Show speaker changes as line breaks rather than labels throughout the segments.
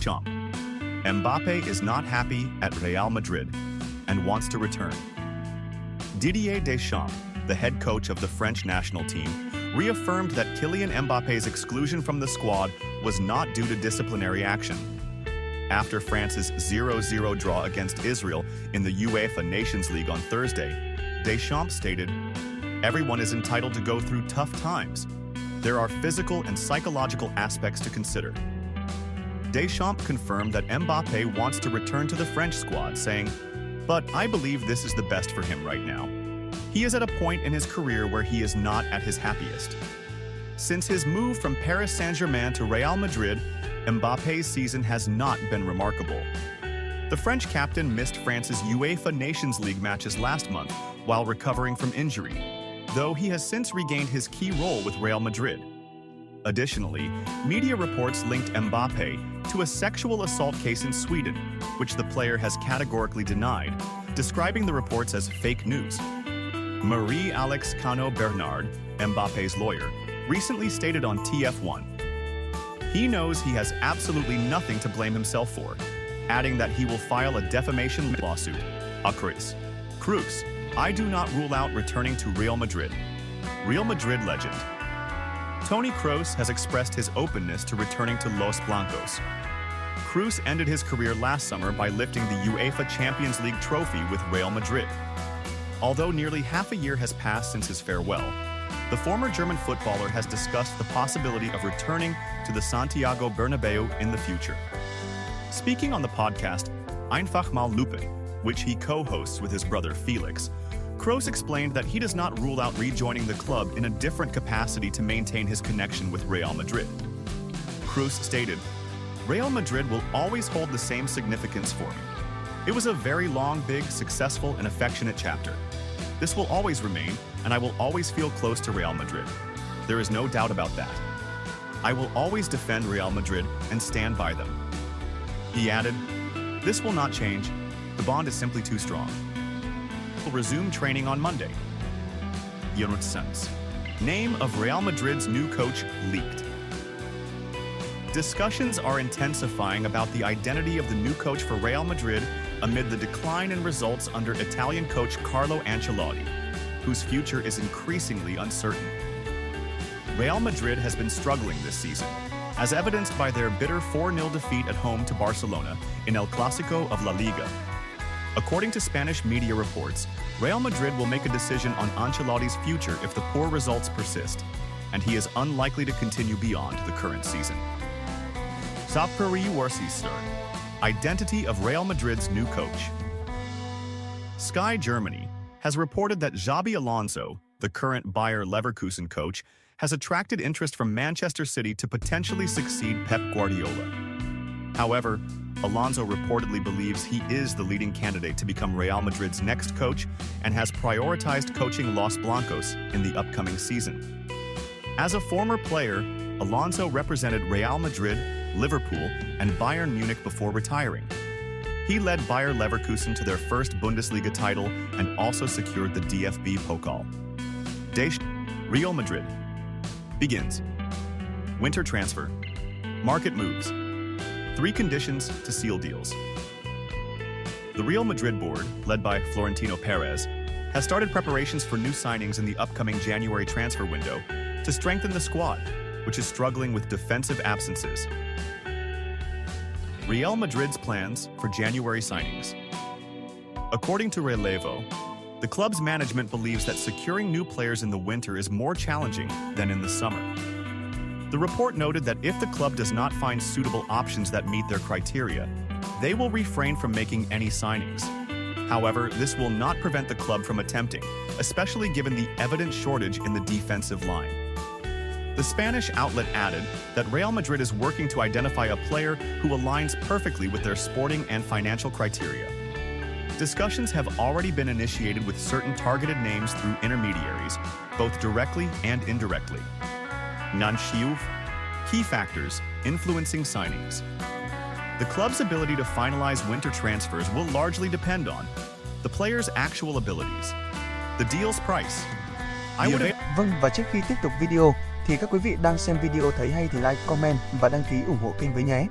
Deschamps. Mbappe is not happy at Real Madrid and wants to return. Didier Deschamps, the head coach of the French national team, reaffirmed that Kylian Mbappe's exclusion from the squad was not due to disciplinary action. After France's 0-0 draw against Israel in the UEFA Nations League on Thursday, Deschamps stated, "Everyone is entitled to go through tough times. There are physical and psychological aspects to consider." Deschamps confirmed that Mbappe wants to return to the French squad, saying, "But I believe this is the best for him right now. He is at a point in his career where he is not at his happiest." Since his move from Paris Saint-Germain to Real Madrid, Mbappe's season has not been remarkable. The French captain missed France's UEFA Nations League matches last month while recovering from injury, though he has since regained his key role with Real Madrid. Additionally, media reports linked Mbappe to a sexual assault case in Sweden, which the player has categorically denied, describing the reports as fake news. Marie-Alex Cano-Bernard, Mbappe's lawyer, recently stated on TF1, he knows he has absolutely nothing to blame himself for, adding that he will file a defamation lawsuit. Cruz, I do not rule out returning to Real Madrid. Real Madrid legend Toni Kroos has expressed his openness to returning to Los Blancos. Kroos ended his career last summer by lifting the UEFA Champions League trophy with Real Madrid. Although nearly half a year has passed since his farewell, the former German footballer has discussed the possibility of returning to the Santiago Bernabeu in the future. Speaking on the podcast Einfach mal Lupen, which he co-hosts with his brother Felix, Kroos explained that he does not rule out rejoining the club in a different capacity to maintain his connection with Real Madrid. Kroos stated, "Real Madrid will always hold the same significance for me. It was a very long, big, successful, and affectionate chapter. This will always remain, and I will always feel close to Real Madrid. There is no doubt about that. I will always defend Real Madrid and stand by them." He added, "This will not change. The bond is simply too strong." Will resume training on Monday. Name of Real Madrid's new coach leaked. Discussions are intensifying about the identity of the new coach for Real Madrid amid the decline in results under Italian coach Carlo Ancelotti, whose future is increasingly uncertain. Real Madrid has been struggling this season, as evidenced by their bitter 4-0 defeat at home to Barcelona in El Clásico of La Liga. According to Spanish media reports, Real Madrid will make a decision on Ancelotti's future if the poor results persist, and he is unlikely to continue beyond the current season. Identity of Real Madrid's new coach. Sky Germany has reported that Xabi Alonso, the current Bayer Leverkusen coach, has attracted interest from Manchester City to potentially succeed Pep Guardiola. However, Alonso reportedly believes he is the leading candidate to become Real Madrid's next coach and has prioritized coaching Los Blancos in the upcoming season. As a former player, Alonso represented Real Madrid, Liverpool, and Bayern Munich before retiring. He led Bayer Leverkusen to their first Bundesliga title and also secured the DFB Pokal. Real Madrid begins. Winter transfer. Market moves. 3 conditions to seal deals. The Real Madrid board, led by Florentino Perez, has started preparations for new signings in the upcoming January transfer window to strengthen the squad, which is struggling with defensive absences. Real Madrid's plans for January signings. According to Relevo, the club's management believes that securing new players in the winter is more challenging than in the summer. The report noted that if the club does not find suitable options that meet their criteria, they will refrain from making any signings. However, this will not prevent the club from attempting, especially given the evident shortage in the defensive line. The Spanish outlet added that Real Madrid is working to identify a player who aligns perfectly with their sporting and financial criteria. Discussions have already been initiated with certain targeted names through intermediaries, both directly and indirectly. Key factors influencing signings. The club's ability to finalize winter transfers will largely depend on the player's actual abilities, the deal's price.
Vâng, và trước khi tiếp tục video thì các quý vị đang xem video thấy hay thì like, comment và đăng ký ủng hộ kênh với nhé.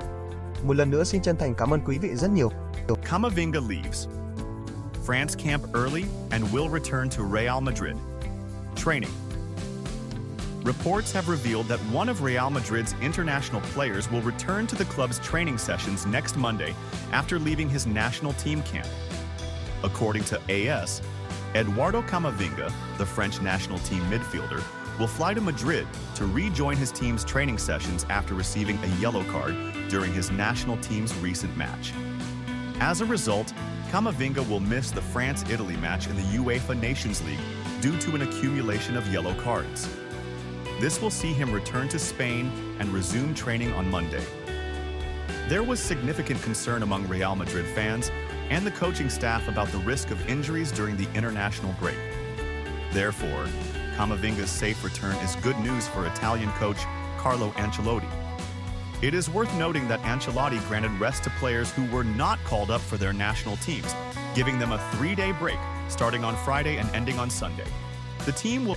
Một lần nữa xin chân thành cảm ơn quý vị rất nhiều.
Camavinga leaves. France camp early and will return to Real Madrid. Training. Reports have revealed that one of Real Madrid's international players will return to the club's training sessions next Monday after leaving his national team camp. According to AS, Eduardo Camavinga, the French national team midfielder, will fly to Madrid to rejoin his team's training sessions after receiving a yellow card during his national team's recent match. As a result, Camavinga will miss the France-Italy match in the UEFA Nations League due to an accumulation of yellow cards. This will see him return to Spain and resume training on Monday. There was significant concern among Real Madrid fans and the coaching staff about the risk of injuries during the international break. Therefore, Camavinga's safe return is good news for Italian coach Carlo Ancelotti. It is worth noting that Ancelotti granted rest to players who were not called up for their national teams, giving them a 3-day break starting on Friday and ending on Sunday. The team will